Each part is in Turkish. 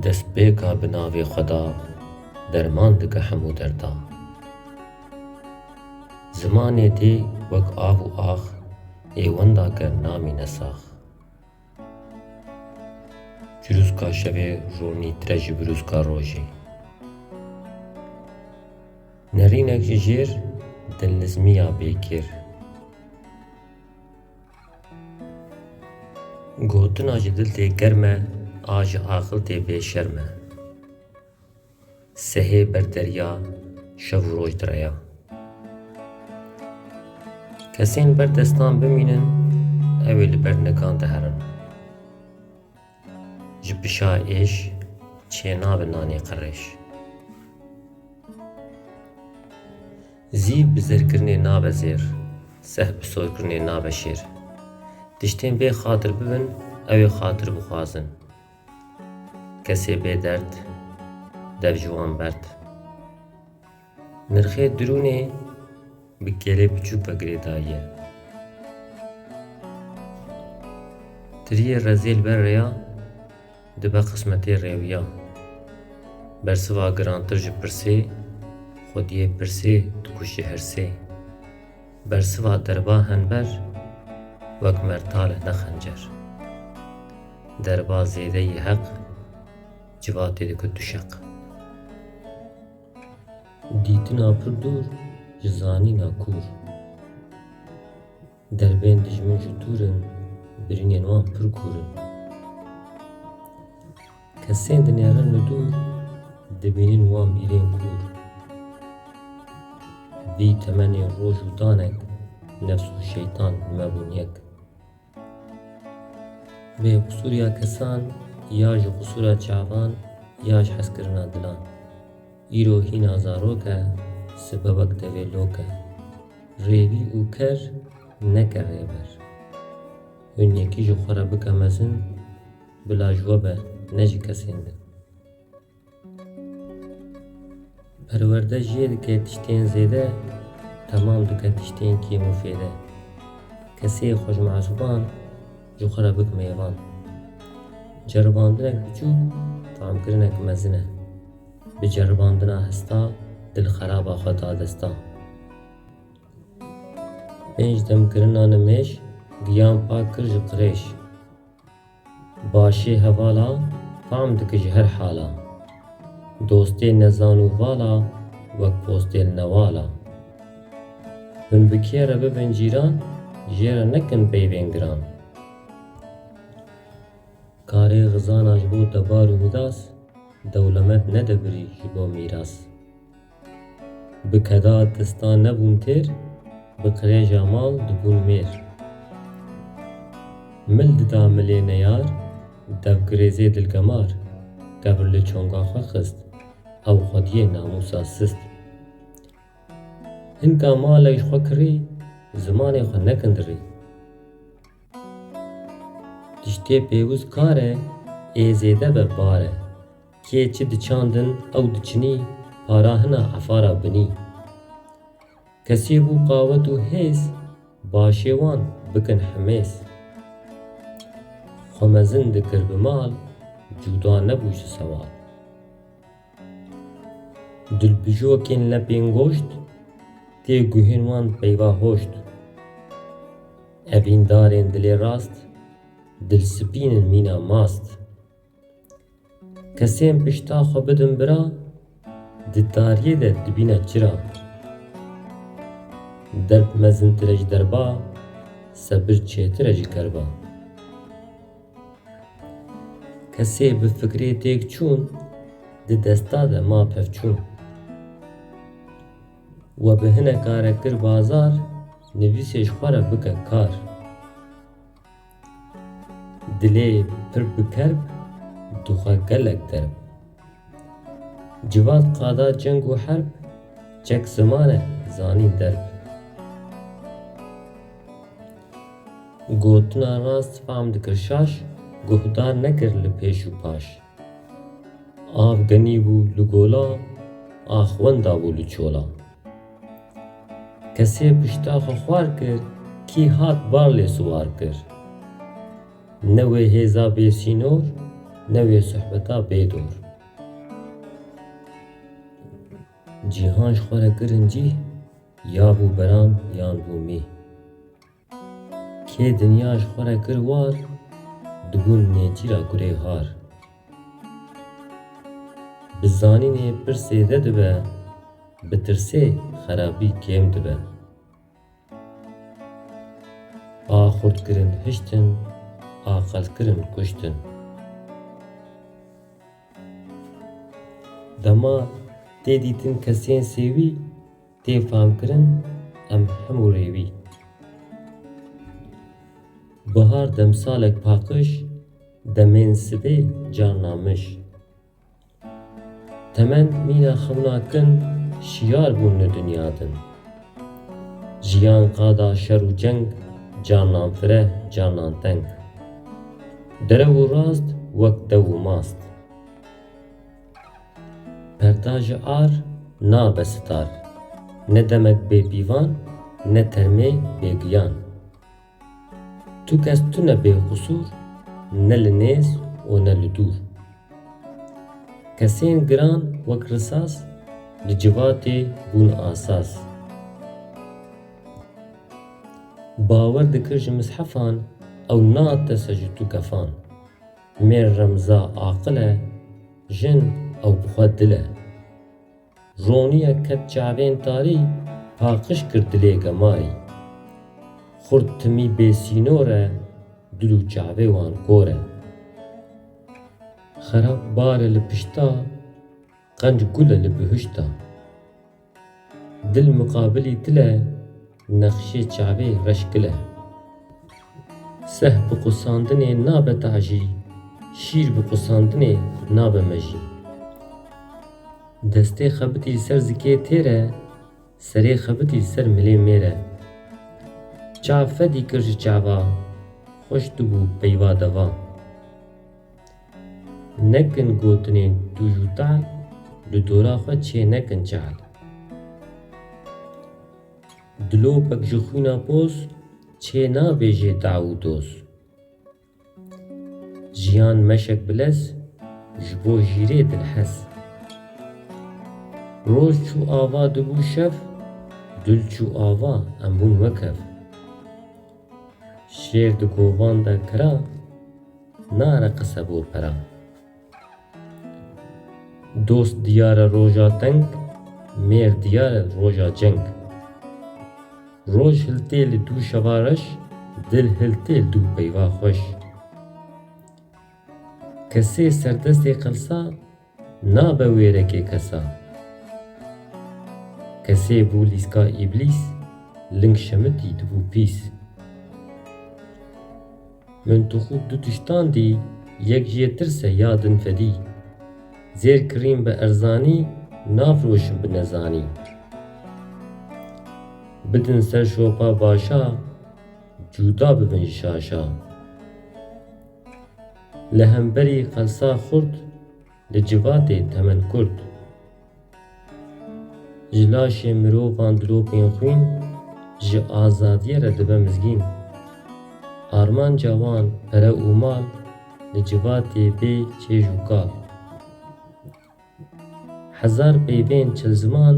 دست بێکا bi navê Xweda derman dike hemû derda. Zimanê tê wek av û ax ê wenda ger namîne sax. Cirûska şevê ronîtir e ji birûska rojê. Nerînek ji jêr dilnizmiya bêkêr. Gotina ji dil tê germ e, a ji aqil tê bêşerm e. Sehê ber derya, şev û roj direya. Kesên ber destan bimînin, ew ê li ber negan diherin. Ji pişa êş, çênabe nanê qirêş. Zîv bi zêrkirinê nabe zêr, seh bi soykirinê nabe şêr. Tiştên bê xatir bibin, ew ê xatir bixwazin. Kesê bê derd, dev ji wan berd. Nirxê dirûnê bi gelê biçûk ve girêdayî ye. Tiriyê rezêl ber rêya, dibe qismetê rêwiya. Bersiva girantir ji pirsê, Xwediyê pirsê dikuş ji hirsê. Bersiva derba henber, wek mertalê ne xencer. Derba zêdeyî heq, civatê dike duşeq. Dîtina pir dûr, ji zanîna kûr. Derbên dijmin ji dûrin, birînên wan pir kûr in. Kesên dinêrin li dûr, dibînin wan mîrên kûr. Vî temenê roj û danek, nefs û şeytan nebûn yek. Bêqusûriya kesan, ya ji qusûra çavan, ya ji hezkirina dilan. Îro hîna zarok e, sibebek devê lok e. Rêvî û ker, neke rêber. Hûn yekî ji xwe re bike mezin, bila ji we be, ne ji kesên din. Perwerde jê dike tiştên zêde, temam dike tiştên kêm û fêde. Kesê xweşmezûban, ji xwe re bik mêvan. Ceribandinek biçûk, famkirinek mezin e. Bi ceribandina hesta, dil xeraba xwe da desta. Pênc demkirina nimêj, giyan pak kir ji qirêj. Başê hevala, fam dike ji her hala. Dostê nezan û vala, wek postê li newala. Hûn bi kê re bibin cîran, jê re nekin peyvên giran. Karê xizana ji bo debar û midas, dewlemet nedebirî ji bo mîras. Bi keda distan nebûn têr, bi qirêja mal dibûn mêr. Mil dida milê neyar, dev girêzê dilgemar. Kebir li çonga xwe xist, ew Xwediyê namûsa sist. Hinka malek ji xwe kirî, zimanê xwe nekin dirî. Tiştê pêwîst kar e, ê zêde be bar e. Kê çi diçandin, ew diçinî, para hina efara binî. Kesî bû qawet û hêz, başê wan bikin himêz. Xwe mezin dikir bi mal, cuda nebû ji sewal. Dilbijokên lepên goşt, tê guhên wan peyva hoşt. Evîndarên dilê rast, dilspînin mîna mast. Kesên pişta xwe bidin bira, di dariyê de dibîne çira. Derb mezintir e ji derba, sebir çêtir e ji kerba. Kesê bi fikrê têk çûn, di desta de ma pevçûn. We bi hineka re kir bazar, nivîsê ji xwe re bike kar. Dilê pir bi kerb, dixwe gelek derb. Civat qada ceng û herb, çek ziman e zanîn derb. Gotina rast fam dikir şaş, guhdar nekir li pêş û paş. Av genîbû li gola, a xwenda bû li çola. Kesê pişta xwe xwar kir, kî hat bar lê siwar kir. Ne wê hêza bêsînor, نوی صحبتا بیدور. جیهانش خوره گرنجی یا بو بران یان بو می. که دنیاش خوره گروار دبون نیچی را گره هار. بزانینه پرسه ده دبه بترسه خرابی کم دبه. آخورد کرن هشتن آقل کرن کشتن. دما تی دیتن کسین سیوی تی فهم کرن ام همو ریوی. بهار دمسالک پاکش دمین سبه جان نامش. تمن مینا خوناکن شیار بون دنیادن. جیان قادا شر و جنگ جانان فره جانان تنگ. دره و راست وقت دو ماست. پرداج آر نا بستار. نه دمک بی پیوان نه ترمه بیگیان. تو کس تو نه بی قصور نه لنیز و نه لدور. کسین گران وک رساس لجواتی بون آساس. باور دکرج مصحفان او نات سجدو کفان. میر رمزا عاقله جن او بخواد دله. رونیه کت جعبین تاری پاقش کرد دلی گماری. خورد تمی بیسینوره دلو جعبه وان گوره. خراب باره لپشتا قنج گله لبهشتا. دل مقابلی دله نقشی جعبه رشکله. سه بقصاندنه نابه تعجی شیر بقصاندنه نابه مجی. دسته خبتی سر زکی تیره سری خبتی سر ملی میره. چافه دی کرج چاوا خوش دبو پیوا دوا. نکن گوتنین تو جوتال لدورا خود چه نکن چال. دلو پک جخوینا پوس چه نا بیجه دعو دوس. جیان مشک بلس جبو جیره دل حس. روز چو آوا دبو شف دل چو آوا امبون وکف. شیر دو گوان دا کرا نار قصبو پرا. دوست دیار روژا تنگ میر دیار روژا جنگ. روژ هلتیل دو شوارش دل هلتیل دو پیوا خوش. کسی سردست قلصا نا بویره که کسا. کسی بولیسکا ابلیس لنگ شمتی دبو پیس. من تو خوب دو تشتان دی یک جیه ترسه یادن فدی. زیر کریم به ارزانی نافروشم به نزانی. بدن سر شوپا باشا جودا ببن شاشا. لهمبری قلصا خورد لجوات تمن کرد. جلاش مرو باندلو پین خوین ج آزادیه را دبه مزگین. آرمان جوان پره اومال لجوات بی چیجو کار. هزار بیبین چل زمان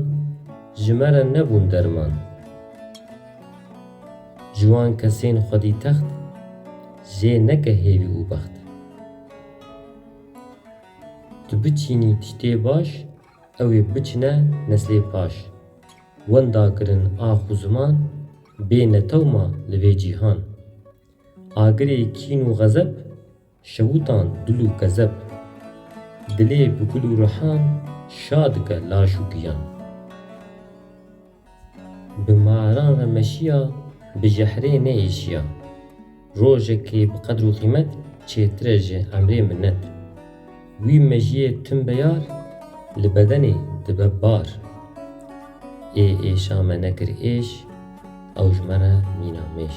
جمره نبون درمان. جوان کسین خودی تخت جه نکه هیوی او بخت. تو بچینی تشتی باش اوی بچنه نسلی پاش. وندا کرن آخو زمان بین توما لوی جیهان. آگری کین و غزب شوطان دلو کذب. دلی بگلو رحان شادک لاشو گیان. بمعران رمشیا بجحری نیشیا. روژه که بقدر و قیمت چه ترجه عمری منت. وی مجیه تم بیار لبدنی دبه بار. ای ایشا منکر ایش او جمره مینامش.